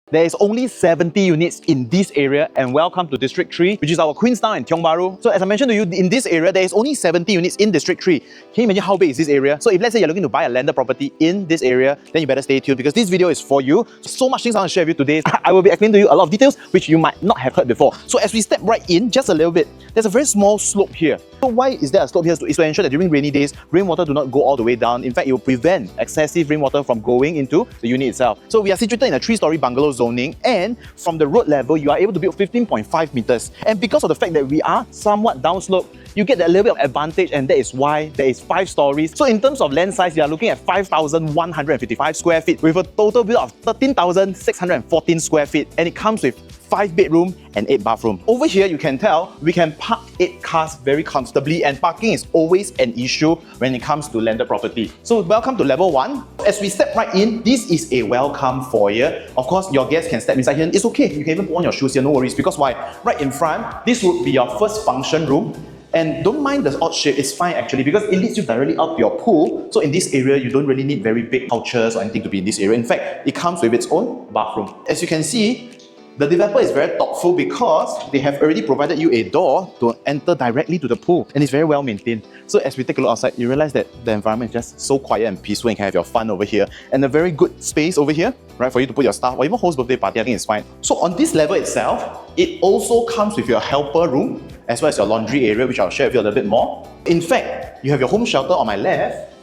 There is only 70 units in this area, and welcome to District 3, which is our Queenstown and Tiong Bahru. So as I mentioned to you, in this area, there is only 70 units in District 3. Can you imagine how big is this area? So if let's say you're looking to buy a landed property in this area, then you better stay tuned because this video is for you. So much things I want to share with you today. I will be explaining to you a lot of details which you might not have heard before. So as we step right in, just a little bit, there's a very small slope here. So why is there a slope here? Is to ensure that during rainy days, rainwater do not go all the way down. In fact, it will prevent excessive rainwater from going into the unit itself. So we are situated in a 3-story bungalow zoning, and from the road level, you are able to build 15.5 meters. And because of the fact that we are somewhat downslope, you get that little bit of advantage, and that is why there is 5 stories. So in terms of land size, you are looking at 5,155 square feet with a total build of 13,614 square feet, and it comes with 5 bedroom and 8 bathroom. Over here, you can tell we can park 8 cars very comfortably, and parking is always an issue when it comes to landed property. So welcome to level 1. As we step right in, this is a welcome foyer. Of course, your guests can step inside here. It's okay, you can even put on your shoes here, no worries. Because why? Right in front, this would be your first function room. And don't mind the odd shape, it's fine actually because it leads you directly out to your pool. So in this area, you don't really need very big couches or anything to be in this area. In fact, it comes with its own bathroom. As you can see, the developer is very thoughtful because they have already provided you a door to enter directly to the pool, and it's very well maintained. So as we take a look outside, you realize that the environment is just so quiet and peaceful, and you can have your fun over here. And a very good space over here, right, for you to put your stuff or even host birthday party, I think it's fine. So on this level itself, it also comes with your helper room as well as your laundry area, which I'll share with you a little bit more. In fact, you have your home shelter on my left,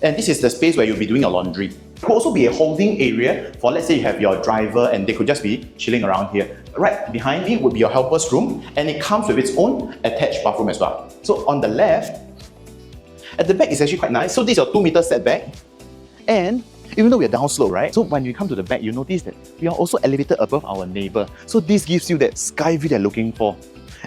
and this is the space where you'll be doing your laundry. It could also be a holding area for, let's say you have your driver and they could just be chilling around here. Right behind me would be your helper's room, and it comes with its own attached bathroom as well. So on the left, at the back is actually quite nice. So this is your 2-meter setback, and even though we are downslope, right? So when we come to the back, you notice that we are also elevated above our neighbor. So this gives you that sky view they're looking for.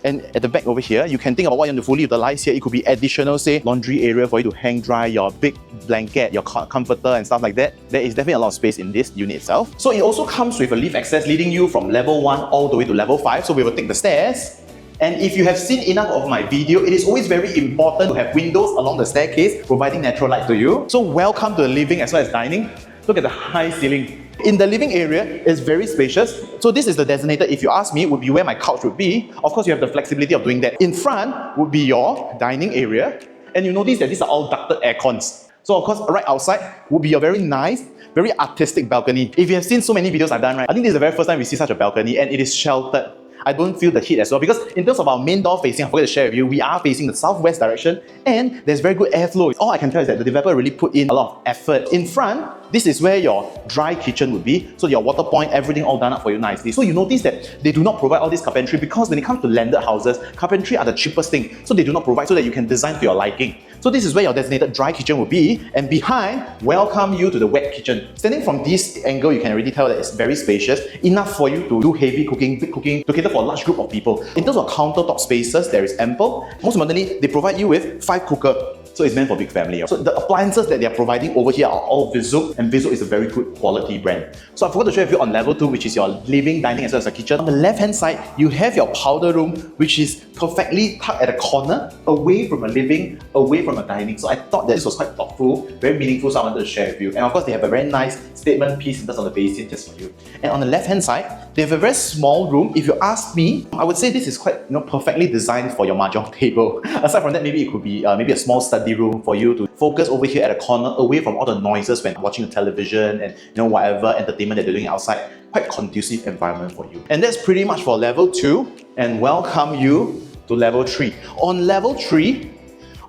And at the back over here, you can think about what you want to fully utilize here. It could be additional, say, laundry area for you to hang dry your big blanket, your comforter and stuff like that. There is definitely a lot of space in this unit itself. So it also comes with a lift access leading you from level 1 all the way to level 5. So we will take the stairs. And if you have seen enough of my video, it is always very important to have windows along the staircase, providing natural light to you. So welcome to the living as well as dining. Look at the high ceiling. In the living area, it's very spacious. So this is the designated, if you ask me, would be where my couch would be. Of course, you have the flexibility of doing that. In front would be your dining area. And you notice that these are all ducted air cons. So of course, right outside would be a very nice, very artistic balcony. If you have seen so many videos I've done, right, I think this is the very first time we see such a balcony, and it is sheltered. I don't feel the heat as well because in terms of our main door facing, I forgot to share with you, we are facing the southwest direction and there's very good airflow. All I can tell is that the developer really put in a lot of effort. In front, this is where your dry kitchen would be. So your water point, everything all done up for you nicely. So you notice that they do not provide all this carpentry because when it comes to landed houses, carpentry are the cheapest thing. So they do not provide so that you can design to your liking. So this is where your designated dry kitchen will be, and behind, welcome you to the wet kitchen. Standing from this angle, you can already tell that it's very spacious, enough for you to do heavy cooking, big cooking, to cater for a large group of people. In terms of countertop spaces, there is ample. Most importantly, they provide you with 5 cookers. So it's meant for big family. So the appliances that they are providing over here are all Vizuk, and Vizuk is a very good quality brand. So I forgot to share with you on level 2, which is your living, dining as well as the kitchen. On the left hand side, you have your powder room, which is perfectly tucked at a corner, away from a living, away from a dining. So I thought that this was quite thoughtful, very meaningful, so I wanted to share with you. And of course, they have a very nice statement piece in terms of the basin just for you. And on the left hand side, they have a very small room. If you ask me, I would say this is quite perfectly designed for your mahjong table. Aside from that, maybe it could be maybe a small study room for you to focus over here at a corner, away from all the noises when watching the television and whatever entertainment that they're doing outside. Quite conducive environment for you. And that's pretty much for level 2, and welcome you to level 3. On level 3,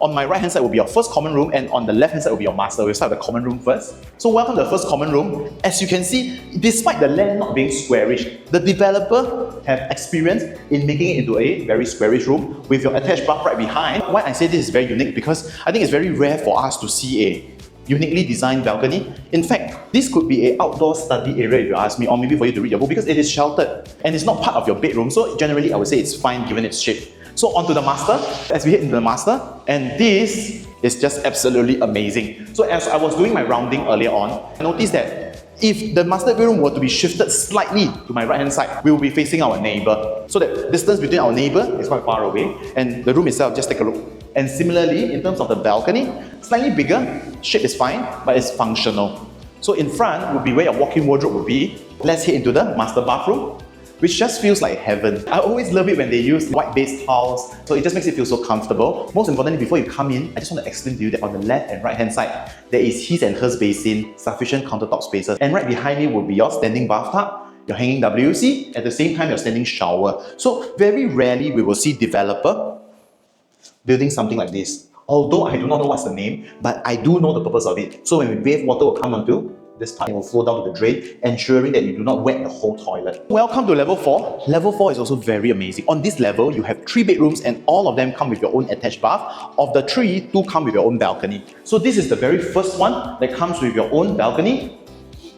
on my right hand side will be your first common room, and on the left hand side will be your master. We'll start with the common room first. So welcome to the first common room. As you can see, despite the land not being squarish, the developer have experience in making it into a very squarish room with your attached bath right behind. Why I say this is very unique, because I think it's very rare for us to see a uniquely designed balcony. In fact, this could be an outdoor study area if you ask me, or maybe for you to read your book, because it is sheltered and it's not part of your bedroom. So generally, I would say it's fine given its shape. So onto the master, as we head into the master, and this is just absolutely amazing. So as I was doing my rounding earlier on, I noticed that if the master bedroom were to be shifted slightly to my right hand side, we will be facing our neighbor. So the distance between our neighbor is quite far away, and the room itself, just take a look. And similarly, in terms of the balcony, slightly bigger, shape is fine, but it's functional. So in front would be where your walk-in wardrobe would be. Let's head into the master bathroom, which just feels like heaven. I always love it when they use white-based tiles, so it just makes it feel so comfortable. Most importantly, before you come in, I just want to explain to you that on the left and right-hand side, there is his and hers basin, sufficient countertop spaces, and right behind it will be your standing bathtub, your hanging WC, at the same time your standing shower. So very rarely we will see developer building something like this. Although I do not know what's the name, but I do know the purpose of it. So when we bathe, water will come onto this part, it will flow down to the drain, ensuring that you do not wet the whole toilet. Welcome to level 4. Level 4 is also very amazing. On this level, you have 3 bedrooms and all of them come with your own attached bath. Of the 3, 2 come with your own balcony. So this is the very first one that comes with your own balcony.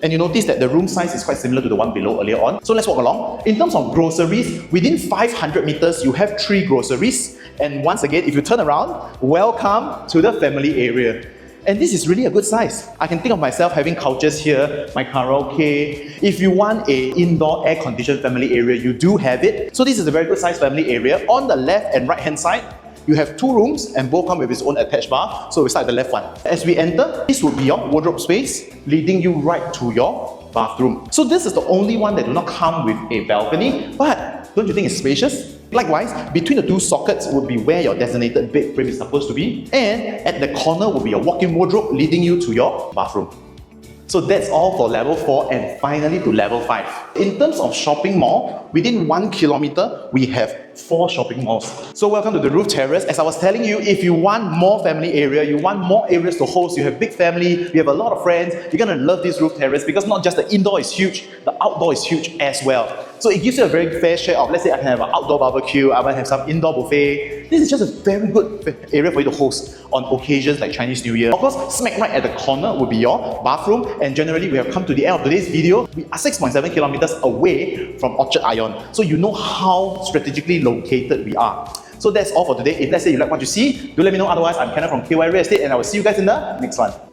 And you notice that the room size is quite similar to the one below earlier on. So let's walk along. In terms of groceries, within 500 meters, you have 3 groceries. And once again, if you turn around, welcome to the family area. And this is really a good size. I can think of myself having couches here, my karaoke. If you want an indoor air-conditioned family area, you do have it. So this is a very good size family area. On the left and right-hand side, you have 2 rooms and both come with its own attached bath. So we start at the left one. As we enter, this will be your wardrobe space, leading you right to your bathroom. So this is the only one that do not come with a balcony, but don't you think it's spacious? Likewise, between the 2 sockets would be where your designated bed frame is supposed to be, and at the corner will be your walk-in wardrobe leading you to your bathroom. So that's all for level 4, and finally to level 5. In terms of shopping mall, within 1 kilometer, we have 4 shopping malls. So welcome to the roof terrace. As I was telling you, if you want more family area, you want more areas to host, you have big family, you have a lot of friends, you're gonna love this roof terrace because not just the indoor is huge, the outdoor is huge as well. So it gives you a very fair share of, let's say I can have an outdoor barbecue, I want to have some indoor buffet. This is just a very good area for you to host on occasions like Chinese New Year. Of course, smack right at the corner will be your bathroom, and generally we have come to the end of today's video. We are 6.7 kilometers away from Orchard Ion, so you know how strategically located we are. So that's all for today. If let's say you like what you see, do let me know. Otherwise, I'm Kenneth from KY Real Estate, and I will see you guys in the next one.